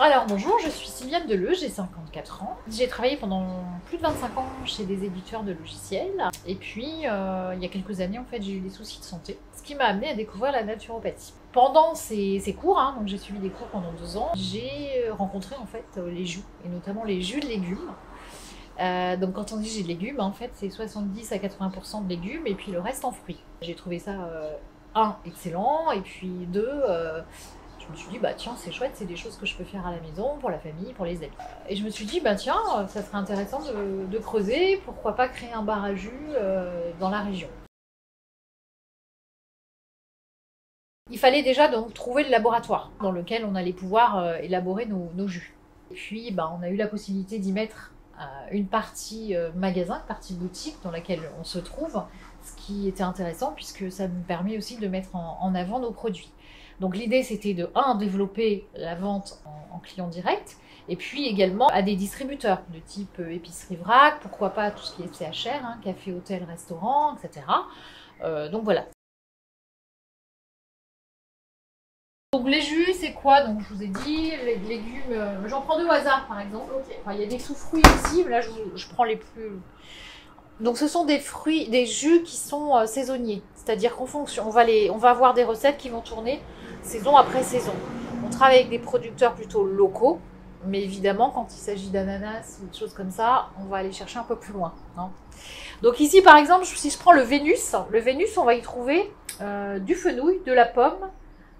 Alors bonjour, je suis Sylviane Deleu, j'ai 54 ans. J'ai travaillé pendant plus de 25 ans chez des éditeurs de logiciels. Et puis, il y a quelques années, en fait, j'ai eu des soucis de santé, ce qui m'a amené à découvrir la naturopathie. Pendant ces cours, donc j'ai suivi des cours pendant 2 ans, j'ai rencontré en fait les jus, et notamment les jus de légumes. Donc quand on dit jus de légumes, en fait, c'est 70 à 80% de légumes et puis le reste en fruits. J'ai trouvé ça, excellent, et puis 2, je me suis dit, bah tiens, c'est chouette, c'est des choses que je peux faire à la maison, pour la famille, pour les amis. Et je me suis dit, bah tiens, ça serait intéressant de creuser, pourquoi pas créer un bar à jus dans la région. Il fallait déjà donc trouver le laboratoire dans lequel on allait pouvoir élaborer nos jus. Et puis, bah, on a eu la possibilité d'y mettre une partie magasin, une partie boutique dans laquelle on se trouve, ce qui était intéressant puisque ça nous permet aussi de mettre en avant nos produits. Donc l'idée c'était de développer la vente en client direct et puis également à des distributeurs de type épicerie vrac, pourquoi pas tout ce qui est CHR, café, hôtel, restaurant, etc. Donc voilà. Donc les jus, c'est quoi? Donc je vous ai dit, les légumes, j'en prends 2 au hasard par exemple. Okay. Enfin, il y a des sous-fruits aussi, mais là je prends les plus... Donc ce sont des fruits, des jus qui sont saisonniers. C'est-à-dire qu'en fonction, on va avoir des recettes qui vont tourner saison après saison. On travaille avec des producteurs plutôt locaux, mais évidemment quand il s'agit d'ananas ou de choses comme ça, on va aller chercher un peu plus loin. Donc ici par exemple, si je prends le Vénus, on va y trouver du fenouil, de la pomme,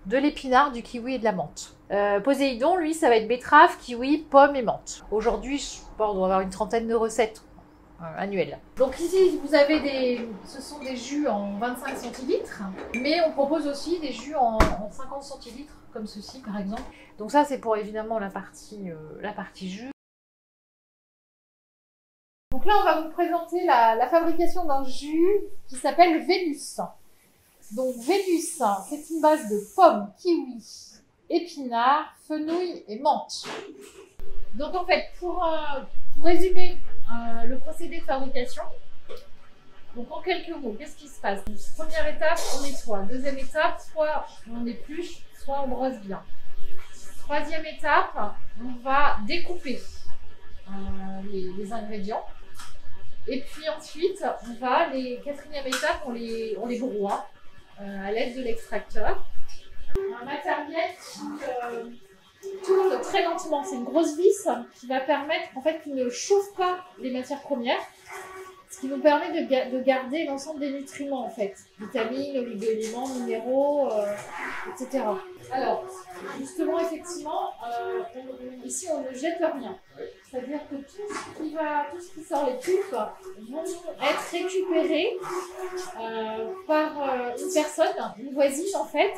de l'épinard, du kiwi et de la menthe. Poséidon, lui, ça va être betterave, kiwi, pomme et menthe. Aujourd'hui, je pense qu'on doit avoir une 30aine de recettes annuelles. Donc ici, vous avez ce sont des jus en 25 centilitres, mais on propose aussi des jus en 50 centilitres, comme ceci par exemple. Donc ça, c'est pour évidemment la partie jus. Donc là, on va vous présenter la fabrication d'un jus qui s'appelle Vénus. Donc Vénus, c'est une base de pommes, kiwi, épinards, fenouil et menthe. Donc en fait, pour résumer le procédé de fabrication, donc en quelques mots, qu'est-ce qui se passe? Première étape, on nettoie. Deuxième étape, soit on épluche, soit on brosse bien. Troisième étape, on va découper les ingrédients. Et puis ensuite, quatrième étape, on les broie à l'aide de l'extracteur. Un matériel qui tourne très lentement. C'est une grosse vis qui va permettre en fait qu'il ne chauffe pas les matières premières, ce qui nous permet de garder l'ensemble des nutriments en fait, vitamines, oligo-éléments, minéraux, etc. Alors, justement, effectivement, ici on ne jette rien. C'est-à-dire que tout ce qui sort les pulpes vont être récupérés par une personne, une voisine en fait,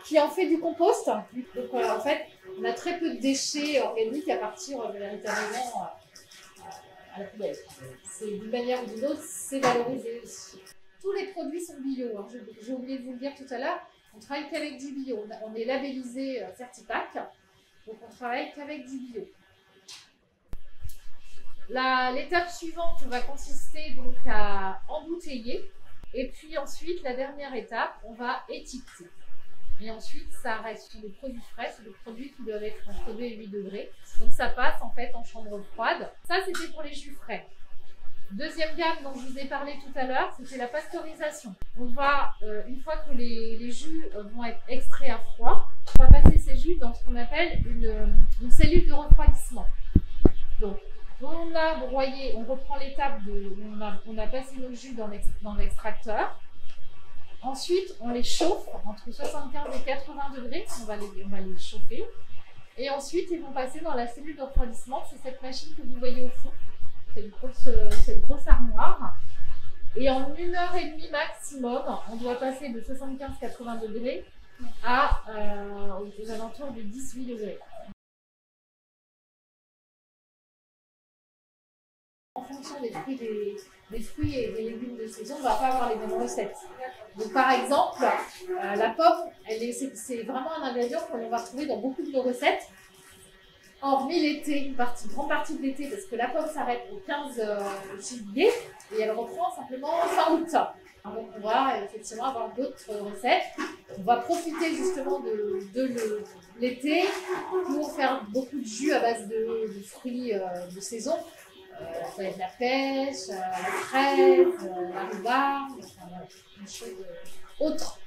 qui en fait du compost. Donc en fait, on a très peu de déchets organiques à partir véritablement à la poubelle. C'est d'une manière ou d'une autre, c'est valorisé aussi. Tous les produits sont bio. J'ai oublié de vous le dire tout à l'heure. On travaille qu'avec du bio. On est labellisé Certipack, donc on travaille qu'avec du bio. L'étape suivante va consister donc à embouteiller. Et puis ensuite, la dernière étape, on va étiqueter. Et ensuite, ça reste sur des produits frais, sur des produits qui doivent être entre 2 et 8 degrés. Donc ça passe en fait en chambre froide. Ça, c'était pour les jus frais. Deuxième gamme dont je vous ai parlé tout à l'heure, c'était la pasteurisation. On va, une fois que les jus vont être extraits à froid, on va passer ces jus dans ce qu'on appelle une cellule de refroidissement. Donc, on a broyé, on reprend l'étape où on a passé nos jus dans l'extracteur. Ensuite, on les chauffe entre 75 et 80 degrés, on va les chauffer. Et ensuite, ils vont passer dans la cellule de refroidissement, c'est cette machine que vous voyez au fond. C'est une grosse armoire. Et en 1h30 maximum, on doit passer de 75-80 degrés aux alentours de 18 degrés. En fonction des fruits et des légumes de saison, on ne va pas avoir les mêmes recettes. Donc par exemple, la pomme, c'est vraiment un ingrédient que l'on va retrouver dans beaucoup de nos recettes. hormis l'été, une grande partie de l'été, parce que la pomme s'arrête au 15 juillet et elle reprend simplement fin août. Donc on va effectivement avoir d'autres recettes. On va profiter justement de l'été pour faire beaucoup de jus à base de fruits de saison. Ça va être la pêche, la fraise, la rhubarbe, enfin, voilà, une chose autre.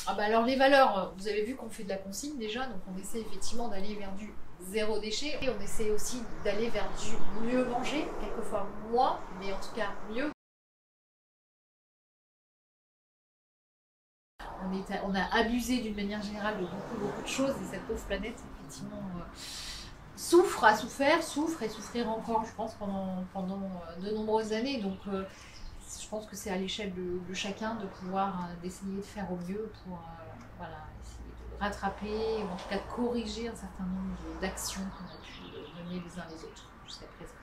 Ah bah alors les valeurs, vous avez vu qu'on fait de la consigne déjà, donc on essaie effectivement d'aller vers du zéro déchet et on essaie aussi d'aller vers du mieux manger, quelquefois moins, mais en tout cas mieux. On a abusé d'une manière générale de beaucoup de choses et cette pauvre planète effectivement a souffert, souffre et souffrira encore je pense pendant de nombreuses années. Donc je pense que c'est à l'échelle de chacun de pouvoir d'essayer de faire au mieux pour voilà, essayer de rattraper ou en tout cas de corriger un certain nombre d'actions qu'on a pu mener les uns les autres jusqu'à présent.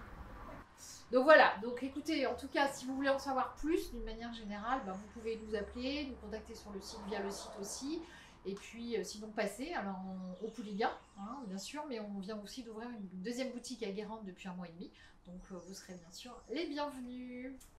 Donc voilà, donc écoutez, en tout cas, si vous voulez en savoir plus d'une manière générale, ben, vous pouvez nous appeler, nous contacter sur le site, via le site aussi. Et puis sinon passer alors au Pouliga, hein, bien sûr, mais on vient aussi d'ouvrir une deuxième boutique à Guérande depuis 1 mois et demi. Donc vous serez bien sûr les bienvenus.